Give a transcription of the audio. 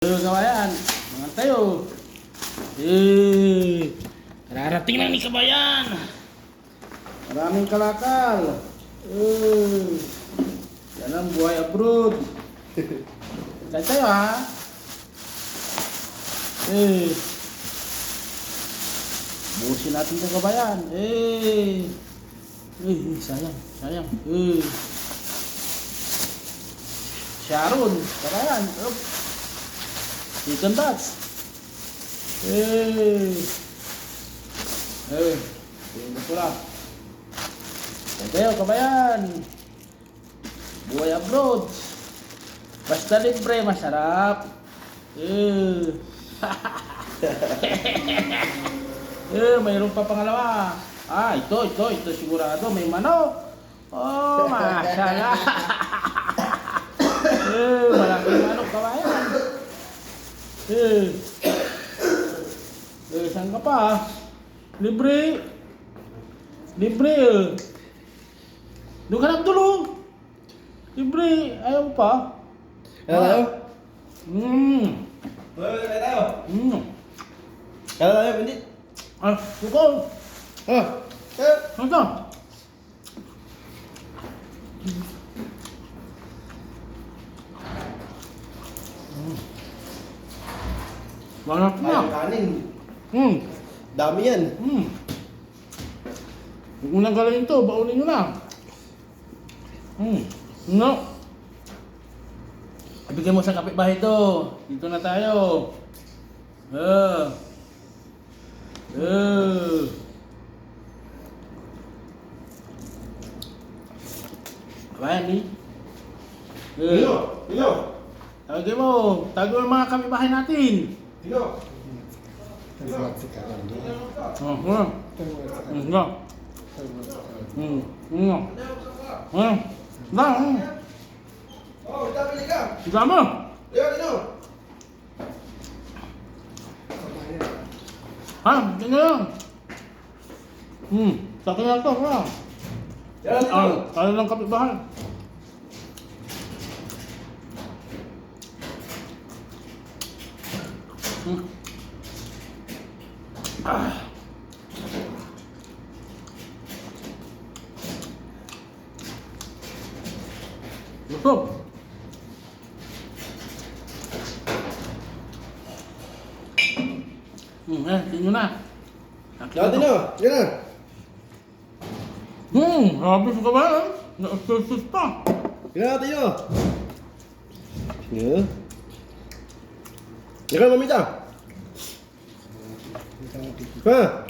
Kabayan, mga tayo. Kararating lang ni kabayan. Maraming kalakal. Yan ang buhay abroad. Saan tayo ha? Busin natin ito kabayan. Sayang, sayang. Sharon, kabayan. Chicken bats. Tingnan ko lang. Tayo kabayan. Buhay abroad. Basta libre, masarap. Mayroon pa pangalawa. Ito sigurado. May manok. Oh, mashallah. Malaking manok kabayan. Saan ka pa? Libre. Libre. Doon ka lang tulong. Libre. Ayaw mo pa? Ayaw? Ayaw. Ayaw, hindi. Sukol. Ano ito? Banyak na. Ayaw kanin. Dami yan. Huwag mo nang galawin ito, baunin nyo na. No. Ibigay mo sa kapitbahay ito. Dito na tayo. Kabayan, di? Dino. Tawagin mo. Tawagin mo ang mga kapitbahay natin. Dino. Oh, kita pilih ka. Sama. Dino. Tingnan. Sakit na ito. Kaya lang kapitbahay. Busog. Tingnan na. Dino. Dino. Habis ka ba? Na-exercise pa. Dino. Dino. Ikaw mamita. Ha?